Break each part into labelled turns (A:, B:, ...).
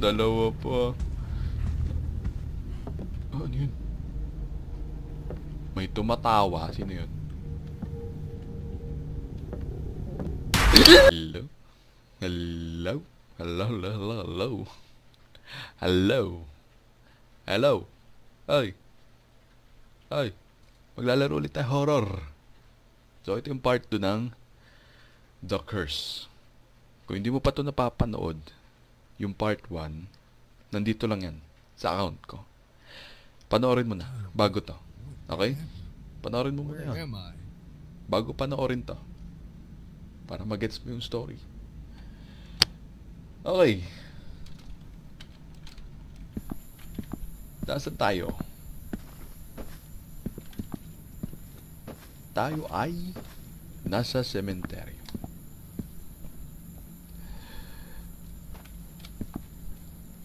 A: Dalawa pa. Ano yun? May tumatawa. Sino yun? Hello? Hello? Hello, hello, hello, hello. Hello? Hello? Ay. Ay. Maglalaro ulit tayo horror. So, ito yung part 2 ng The Curse. Kung hindi mo pa ito napapanood, yung part 1, nandito lang yan sa account ko. Panoorin mo na, bago to. Okay? Panoorin mo muna yan. Bago panoorin to. Para magets mo yung story. Okay. Nasaan tayo? Tayo ay nasa sementeryo.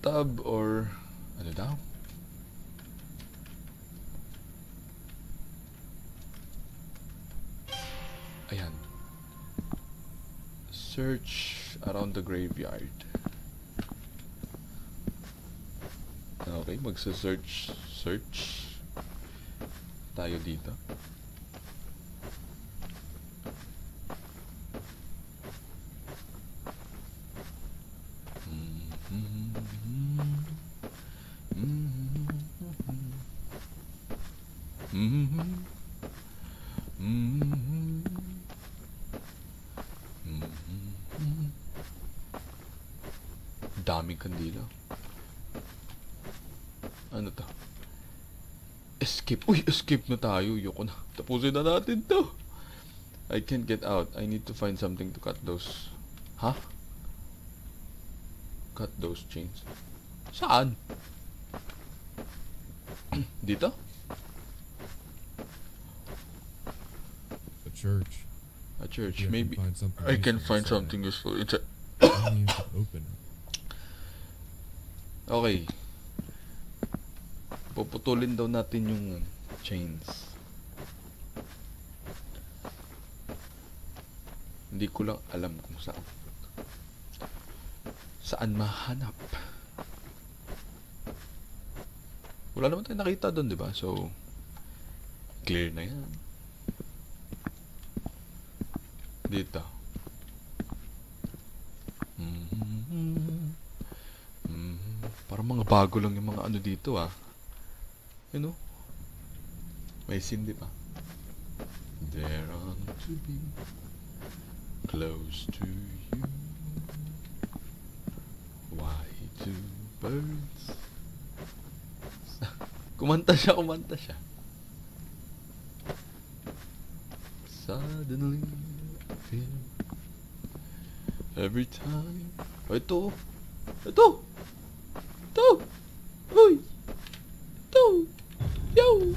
A: Tab or ano daw? Ayan. Search around the graveyard. Okay, magsa-search tayo dito. Daming kandila. Ano to? Escape. Uy, escape na tayo. Yoko na. Tapusin na natin to. I can't get out. I need to find something to cut those. Huh? Cut those chains. Saan? Dito?
B: A church.
A: A church.
B: Yeah,
A: Maybe.
B: I
A: can find something useful. It's a...
B: Only you can open it.
A: Okay. Puputulin daw natin yung chains. Hindi ko lang alam kung saan. Saan mahanap? Wala naman tayo nakita doon, di ba? So, clear na yan. Dito. Parang mga bago lang yung mga ano dito, ah. You know? May scene, di ba? There on to be close to you. Why do birds? Kumanta siya. Suddenly I feel every time. Oh, ito! Uy! Ito! Yo!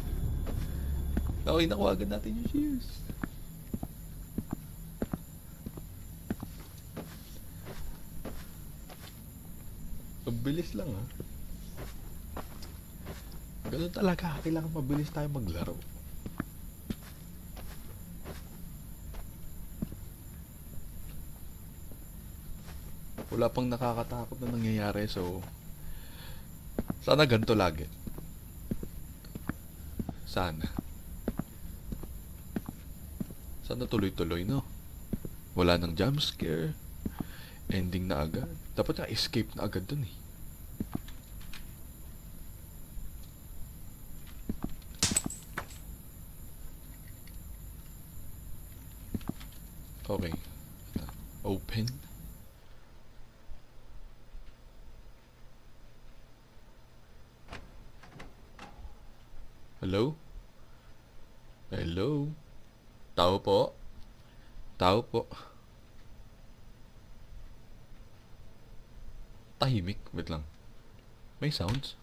A: Okay, nakuhagan natin yung shears. Mabilis lang, ha? Ganun talaga. Kailangan mabilis tayo maglaro. Wala pang nakakatakot na nangyayari, so sana ganito lagi. Sana tuloy-tuloy, no? Wala nang jump scare. Ending na agad. Dapat na escape na agad dun, eh. Okay. Open. Hello? Hello? Tao po? Tahimik. Wait lang. May sounds?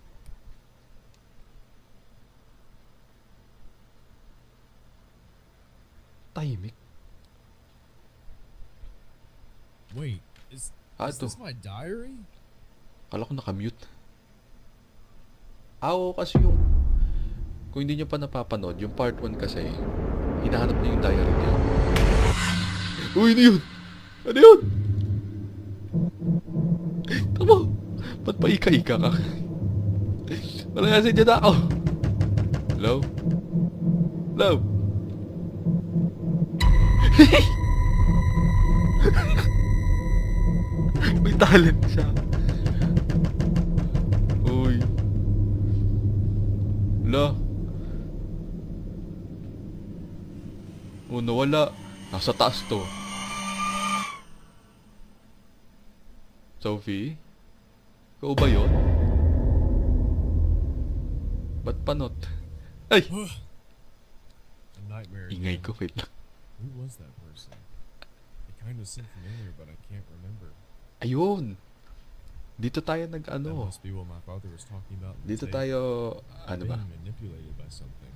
A: Tahimik.
B: Wait, is
A: Ito.
B: this my diary?
A: Kala ko nakamute. Oo, kasi yung... Kung hindi nyo pa napapanood, yung part 1 kasi, hinahanap niya yung diary niya. Uy, ano yun? Ano yun? Tama! Ba't pa ika-ika ka? Wala kasi dyan ako. Hello? Hello? May talent siya. Uy. Hello? Oh, nawala. Nasa taas to. Sophie? Ikaw ba yun? Ba't panot? Ay!
B: A nightmare.
A: Ingay
B: again.
A: ko, wait lang.
B: Who was that person? It kind of seemed familiar, but I can't remember.
A: Ayun! Dito tayo
B: That
A: nag-ano.
B: must be what my father was talking about. in the
A: Dito
B: tape.
A: tayo,
B: I'm
A: ano ba?
B: being manipulated by something.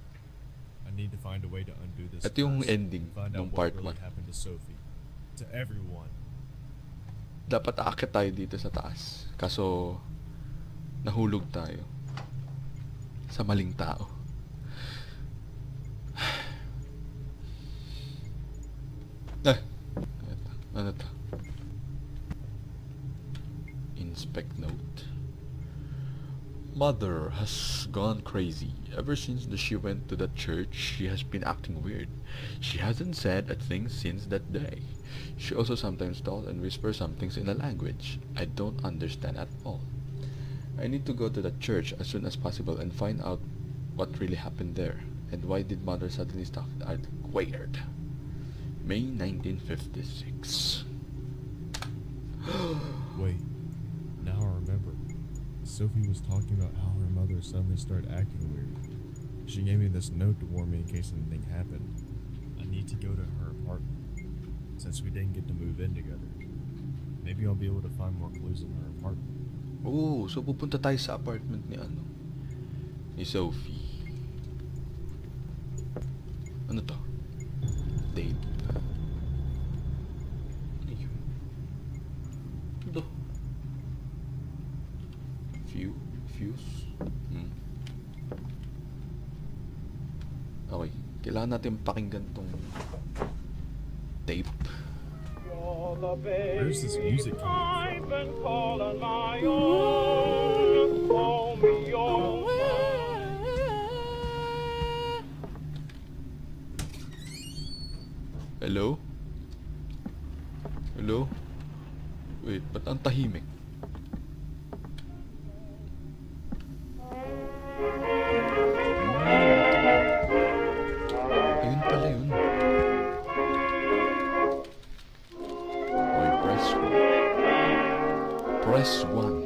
B: I need to find a way to undo this.
A: Ito yung
B: curse
A: ending
B: and find
A: ng
B: out
A: part
B: what
A: 1.
B: really happened to Sophie, to everyone.
A: Dapat aakyat tayo dito sa taas. Kaso, nahulog tayo. Sa maling tao. Ah, ano to? Inspect note. Mother has gone crazy. Ever since she went to the church, she has been acting weird. She hasn't said a thing since that day. She also sometimes talks and whispers some things in a language I don't understand at all. I need to go to the church as soon as possible and find out what really happened there. And why did Mother suddenly start acting weird? May 1956.
B: Wait, now I remember. Sophie was talking about how her mother suddenly started acting weird. She gave me this note to warn me in case anything happened. I need to go to her apartment, since we didn't get to move in together. Maybe I'll be able to find more clues in her apartment.
A: Oh, so pupunta tayo sa apartment ni ano? Ni Sophie. Ano to? Date. Ano yun? Ito. Fuse? Okay. Kailangan natin pakinggan tong tape.
B: Where's this music coming from?
A: Hello? Hello? Wait, ba't ang tahimik? Ayun pala yun. Okay, press 1. Press 1.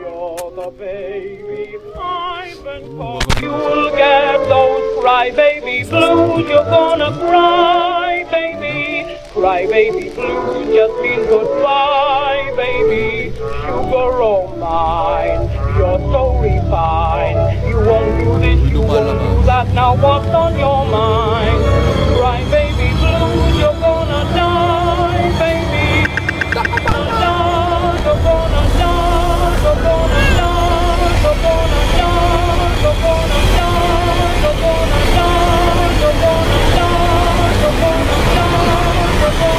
C: You're the baby I've been calling. You'll get those crybaby blues. You're gonna cry, baby. Crybaby blues just mean goodbye, baby. Sugar oh mine, you're so refined. You won't do this, you won't do that. Now what's on your mind? Crybaby blues, you're gonna die, baby. You're gonna die, you're gonna die, you're gonna die, you're gonna die, you're gonna die, you're gonna die, you're gonna die, you're gonna die, you're gonna die.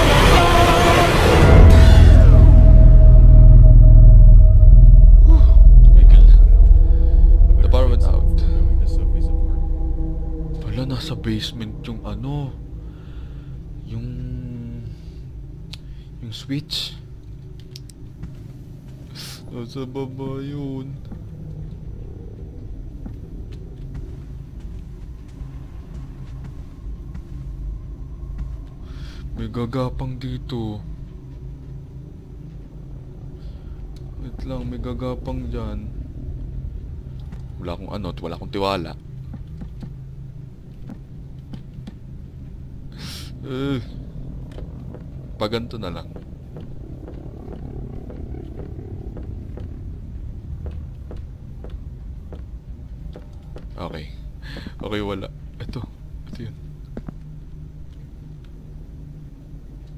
A: Tumigil na.
B: I
A: The power
B: better
A: went
B: fix it
A: out.
B: before going to Sophie's apartment.
A: Wala, nasa basement yung ano. Yung switch. Nasa baba yun. May gagapang dito. Wait lang, may gagapang dyan. Wala akong ano, wala akong tiwala. Pag ganito na lang. Okay. Okay, wala. Ito yun.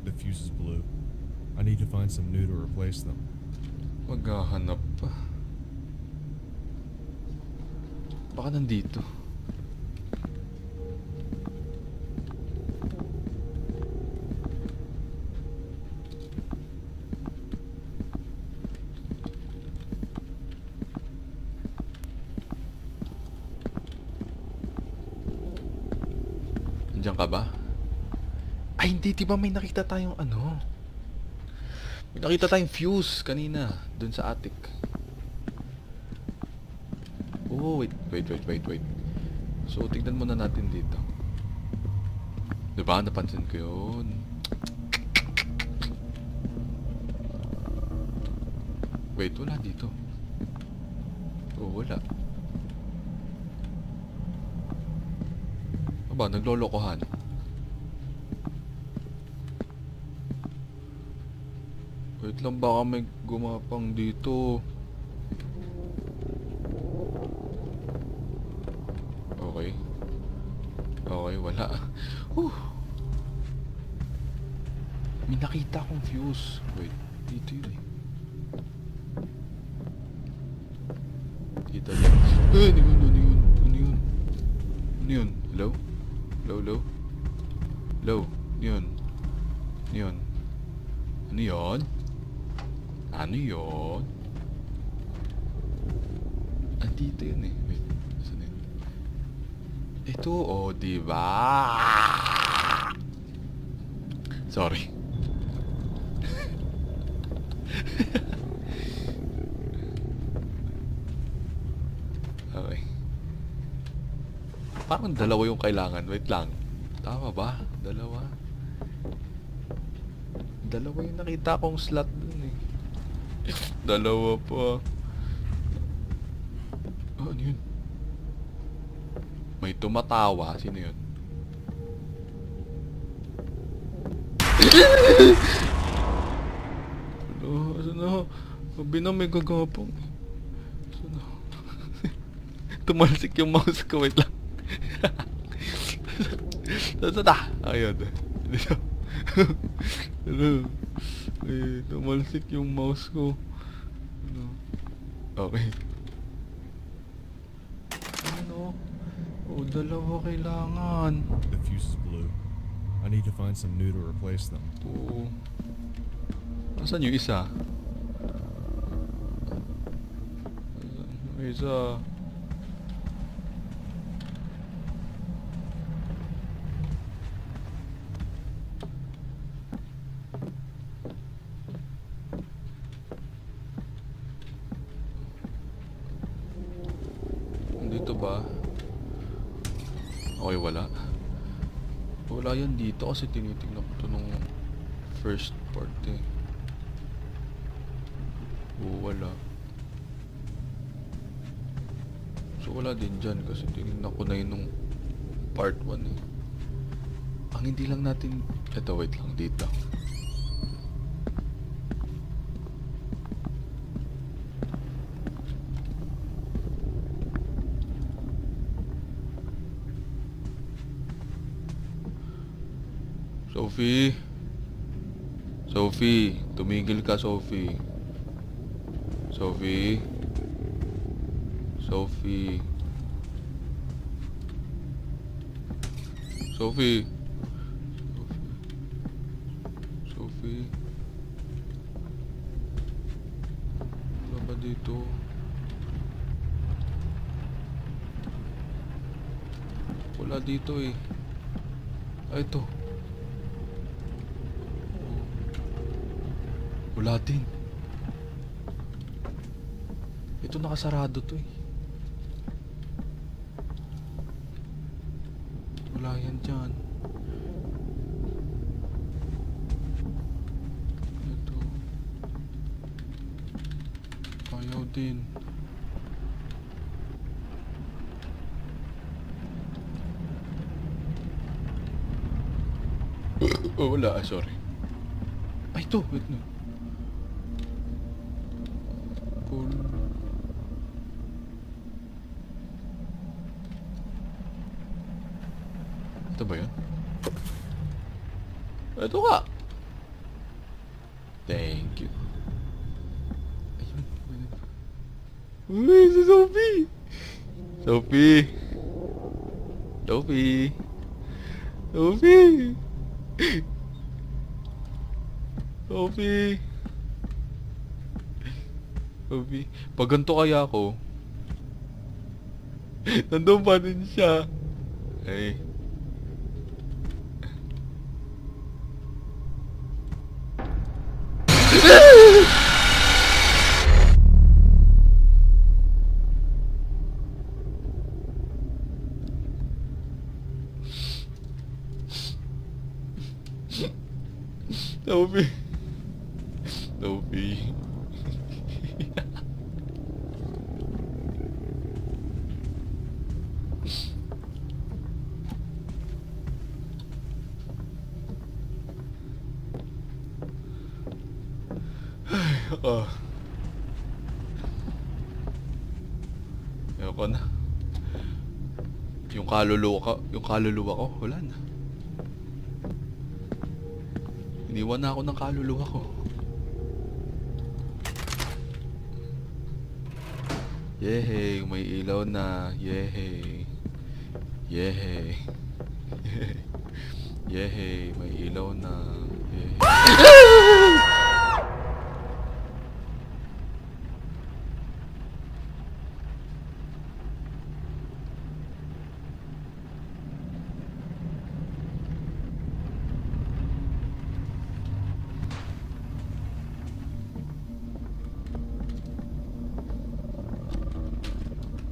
B: The fuse is blue. I need to find some new to replace them.
A: Maghahanap pa. Baka nandito. Nandiyan ka ba? Ay, hindi. Diba may nakita tayong ano? May nakita tayong fuse kanina. Dun sa attic. Oh, wait. So, tignan muna natin dito. Diba? Napansin ko yun. Wait, wala dito. Oh, wala. Aba, naglolokohan. Wait lang, baka may gumapang dito. Okay, wala. May nakita akong fuse. Wait, dito yun eh. Dito lang. Ano yun? Hello? Hello? Ano yun? Andito yun eh. Wait, saan yun? Ito, oh, diba? Sorry. Okay. Parang dalawa yung kailangan. Wait lang. Tama ba? Dalawa yung nakita kong slot dun eh. Dalawa pa. Oh, ano yun? May tumatawa. Sino yun? Ano? Sabi na may gagapang. Ano? Tumalsik yung mouse ko. Wait lang. Tata. Ayun. Dito. Ano? Tumalsik yung mouse ko. Ano? Okay. Ano? Oh, dalawa kailangan.
B: The fuse is blue. I need to find some new to replace them.
A: Oo. Nasaan yung isa? May isa. Dito ba? Okay, wala. Wala yan dito kasi tinitignan ko ito nung first part eh. Oo, wala. So wala din dyan kasi tinignan ko na yun nung part 1 eh. Ang hindi lang natin... Eto, wait lang dito. Sophie, tumigil ka, Sophie. Sophie. Wala ba dito? Wala dito eh. Ay, ito. Wala din. Ito nakasarado to eh. Wala yan dyan. Ito. Ayaw din. Oh, wala. Sorry. Ay, ito. Wait na. Ito ba yun? Ito ka! Thank you. Ayun. Uy, si Sophie! Sophie! Pag ganito kaya ako, nandun pa din siya. Ay. Sophie. Oh. Ayoko na. Yung kaluluwa ko, wala na. Iniwan na ako ng kaluluwa ko. Yehey, may ilaw na. Yehey. Yehey. Yehey, may ilaw na. Yehey.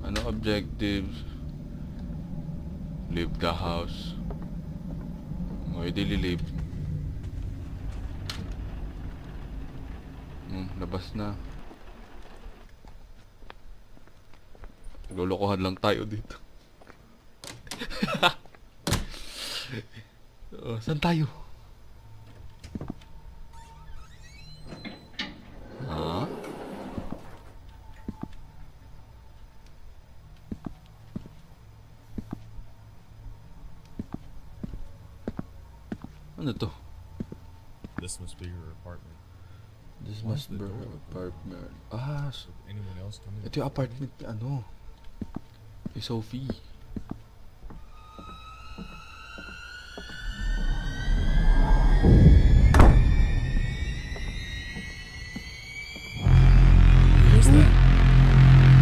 A: Ano objectives? Leave the house. Why did you leave? Labas na. Naglolokohan lang tayo dito. Saan tayo? Ha? Ano to?
B: This must be her apartment.
A: This
B: Why
A: must
B: is the
A: be
B: door
A: her
B: open?
A: apartment.
B: Did anyone else come in?
A: Ito yung apartment ni ano? Ni Sophie.
B: Who's that?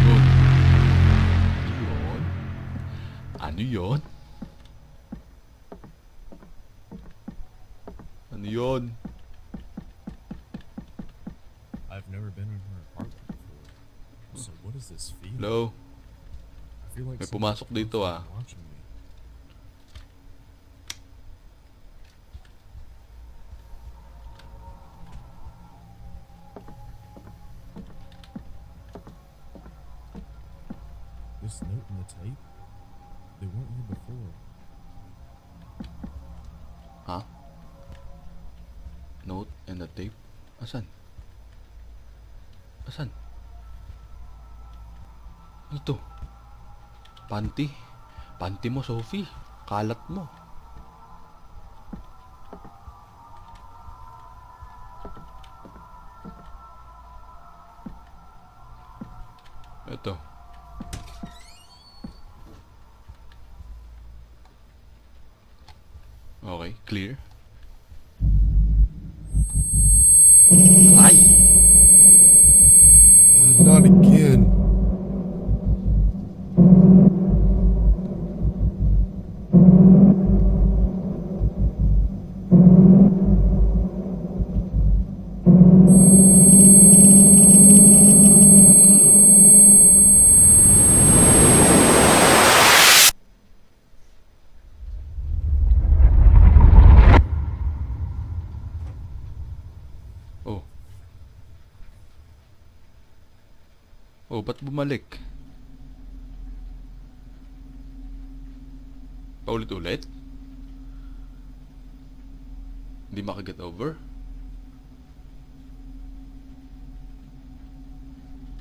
A: Yun. Yun? Ano yun? Ano yun?
B: I've never been in her apartment before. So what is this feeling?
A: Hello?
B: I feel like
A: May
B: someone's
A: pumasok dito,
B: constantly watching me. This note in the tape? They weren't here before.
A: Ha? Note and the tape? Asan? Asan? Ano to? Panty? Panty mo, Sophie. Kalat mo. Ito. Okay, clear. Ay!
B: Not again.
A: Oh. Oh, ba't bumalik? Paulit-ulit? Hindi makaget over?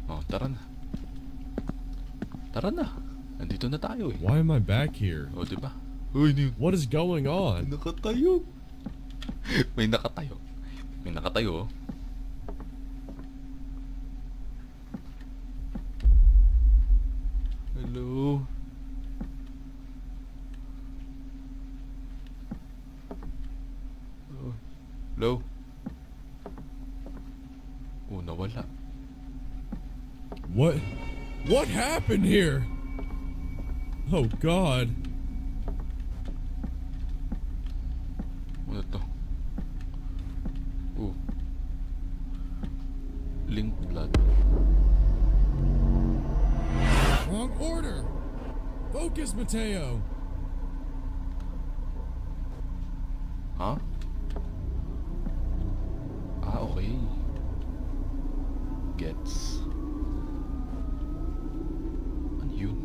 A: Oh, tara na. Tara na. Nandito na tayo eh.
B: Why am I back here?
A: Oh, diba? Uy,
B: What is going on?
A: nakatayo. May nakatayo. May nakatayo. Hello. Oh. Hello. Oh, nawala.
B: What happened here? Oh God.
A: Ano to? Oh. Link blood.
B: Wrong order. Focus, Mateo.
A: Ha? Ah, okay. gets. Ano yun?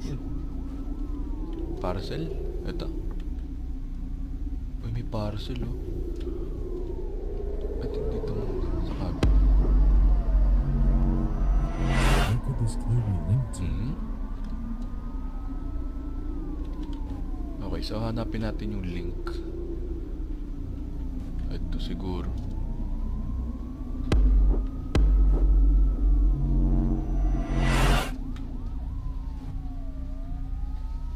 A: Yun. Parcel? Ito. Uy, may parcel oh. At dito sa kabin.
B: Where could this clue be linked to?
A: Okay, so hanapin natin yung link. Ito siguro.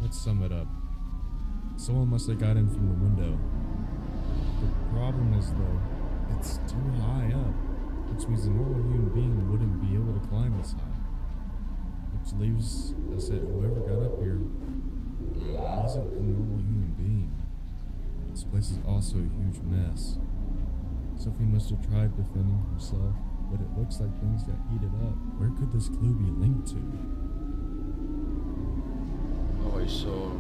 B: Let's sum it up. Someone must have got in from the window. The problem is though, it's too high up, which means a normal human being wouldn't be able to climb this high. Which leaves us at whoever got up here wasn't a normal human being. This place is also a huge mess. Sophie must have tried defending herself, but it looks like things got heated up. Where could this clue be linked to?
A: Okay, so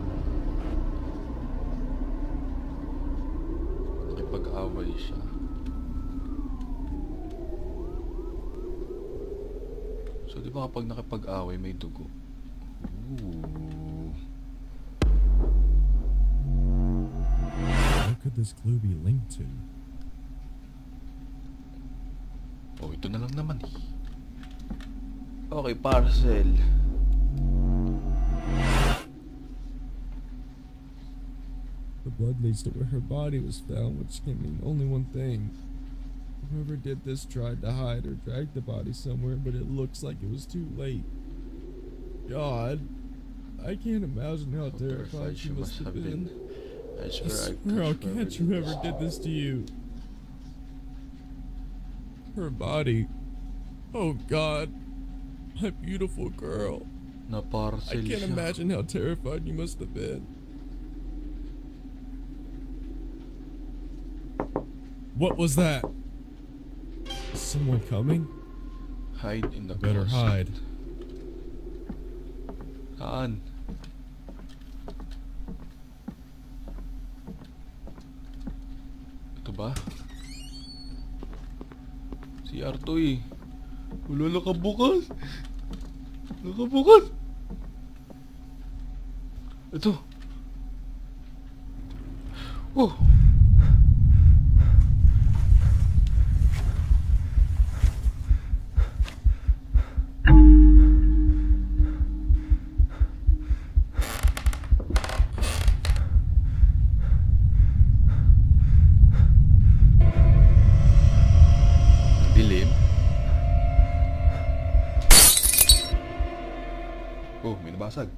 A: nakipag-away siya. So di ba kapag nakipag-away may dugo? Ooh.
B: Where could this clue be linked to?
A: Oh, ito na lang naman eh. Okay, parcel.
B: The blood leads to where her body was found, which can mean only one thing. Whoever did this tried to hide or drag the body somewhere, but it looks like it was too late. God, I can't imagine how terrified she must have been.
A: I
B: I
A: swear
B: swear I'll catch whoever did this to you. Her body. Oh God, my beautiful girl.
A: Na parcel
B: I can't
A: siya.
B: imagine how terrified you must have been. What was that? Is someone coming?
A: Hide in the
B: Better
A: closet.
B: hide.
A: Saan? Ito ba? Si Arto eh. Wala, nakabukas. Nakabukas. Ito. Oh. Dilim. Oh, may nabasag.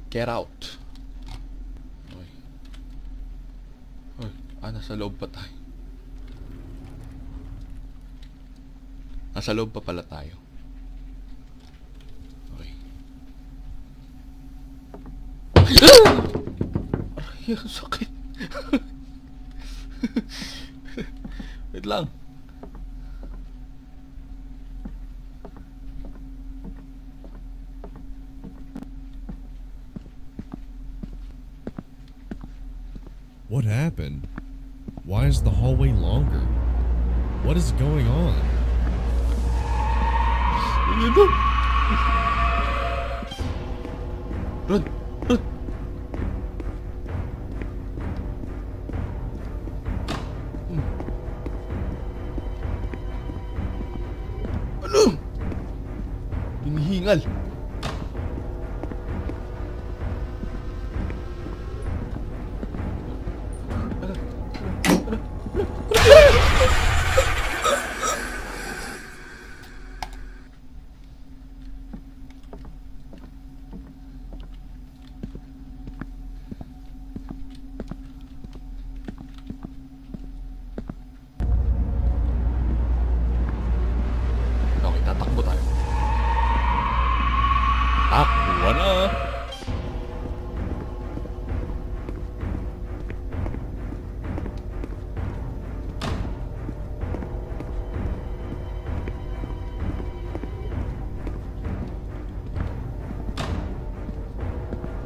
A: Get out. Okay. Oy, nasa loob pa tayo. Nasa loob pa pala tayo. Okay. Ay, ang sakit. Wait lang.
B: What happened? Why is the hallway longer? What is going on?
A: Yun na. Run! Run! Ano? Hinihingal. Okay, tatakbo tayo. Takbo na!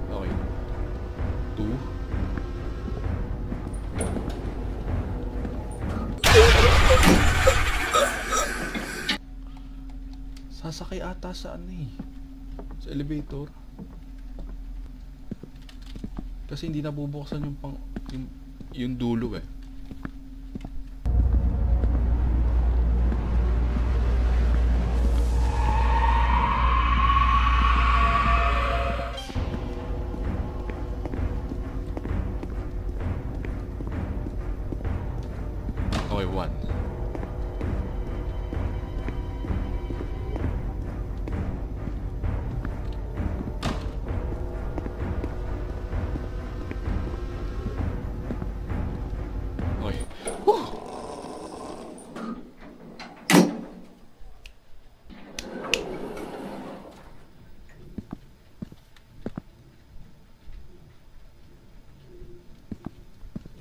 A: Okay. 2 sasakay ata sa ano eh. Sa elevator. Kasi hindi nabubuksan yung yung dulo eh. Okay, one. Okay. Whew.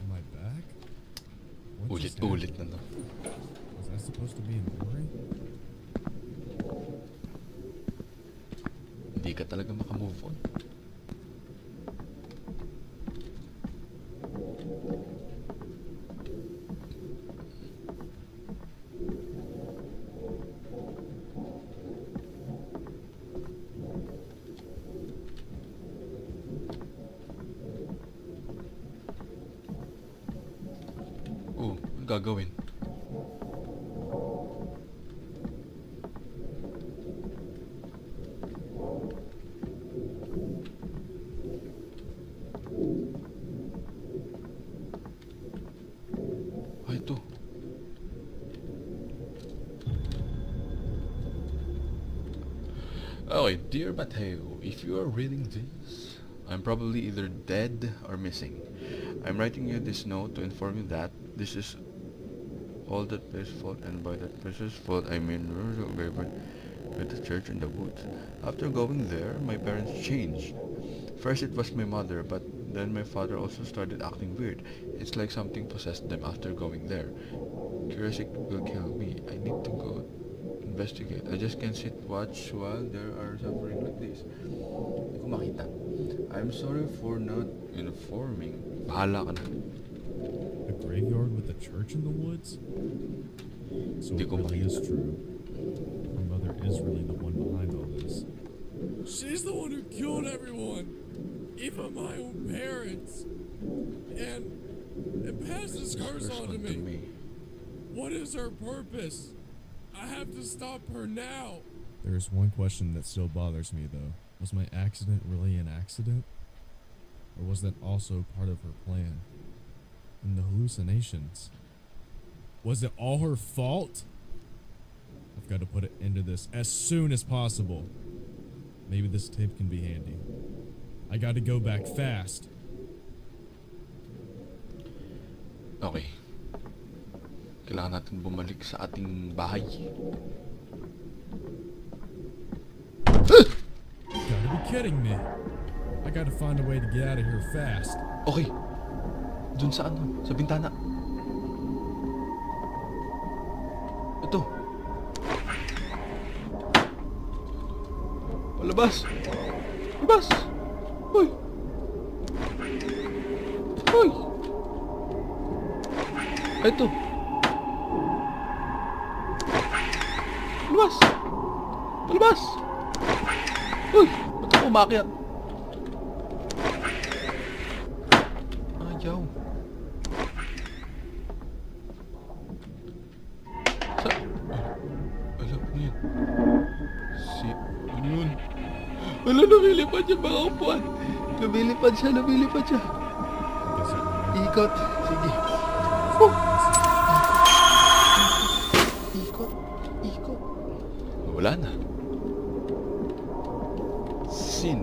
B: Am I back? What just
A: Ulit
B: happened?
A: na to.
B: Was I supposed to be in Ori?
A: Hindi ka talaga makamove on. Anong gagawin? Ito. Okay, dear Mateo, if you are reading this, I'm probably either dead or missing. I'm writing you this note to inform you that this is all that place's fault, and by that place's fault I mean with the church in the woods. After going there, my parents changed. First it was my mother, but then my father also started acting weird. It's like something possessed them after going there. Curiosity will kill me. I need to go investigate. I just can't sit watch while there are suffering like this. Hindi ko makita. I'm sorry for not informing. Bahala ka na.
B: A graveyard with a church in the woods? So
A: Hindi
B: it
A: ko
B: really is
A: makita.
B: true. My mother is really the one behind all this. She's the one who killed everyone! Even my own parents! And passed this curse on to me. What is her purpose? I have to stop her now! There is one question that still bothers me though. Was my accident really an accident? Or was that also part of her plan? And the hallucinations? Was it all her fault? I've got to put an end to this as soon as possible. Maybe this tape can be handy. I got to go back fast.
A: Okay. Kailangan natin bumalik sa ating bahay.
B: You gotta be kidding me. I gotta find a way to get out of here fast.
A: Okay. Dun sa ano? Sa bintana. Ito. Palabas. Palabas. Hoy. Hoy. Ito. Palabas. Palabas. Hoy. Ba't ako umakyat? Ayaw. Alam mo yun. Ano yun? Wala, lumilipad yung mga upuan. Lumilipad siya. Ikot. Sige. Oh. Ikot. Wala na. Sin.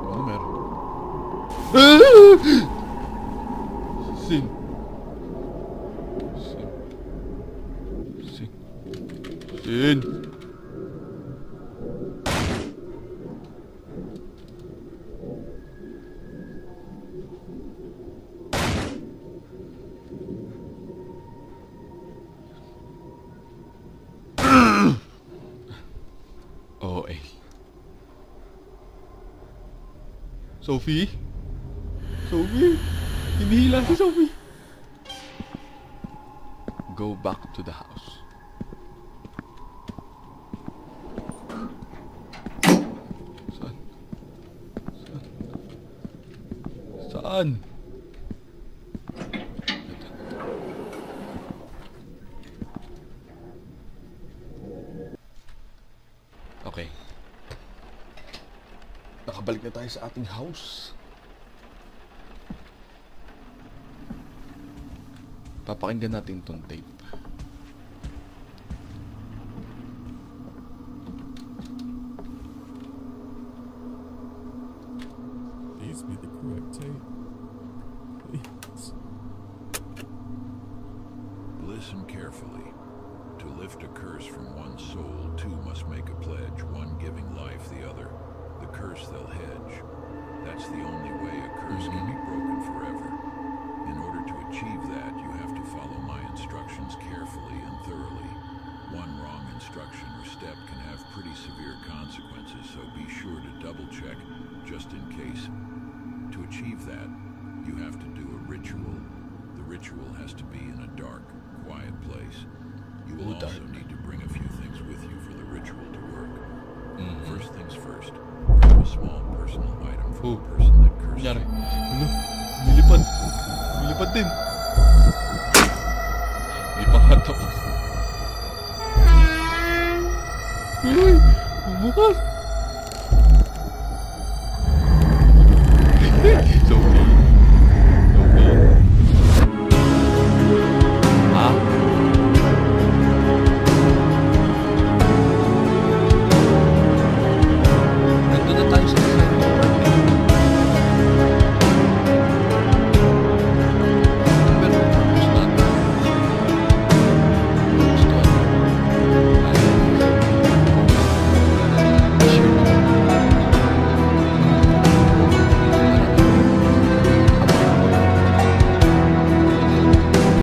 A: Ano meron? Sin. OA. Sophie? Hinihila si Sophie. go back to the house. Saan? Saan? Okay. Nakabalik na tayo sa ating house. Papakinggan natin tong tape.
B: Please be the correct tape. Please.
D: Listen carefully. To lift a curse from one soul, two must make a pledge, one giving life, the other. The curse they'll hedge. That's the only way a curse can be broken forever. In order to achieve that, you have to follow my instructions carefully and thoroughly. One wrong instruction or step can have pretty severe consequences, so be sure to double-check, just in case. To achieve that, you have to do a ritual. The ritual has to be in a dark, quiet place. You will also need to bring a few things with you for the ritual to work. First things first, grab a small personal item from the person that cursed
A: Nangyari.
D: you.
A: Ano? Nilipad. Nilipad din. Hindi pa nga tapos. Uy! Bukas!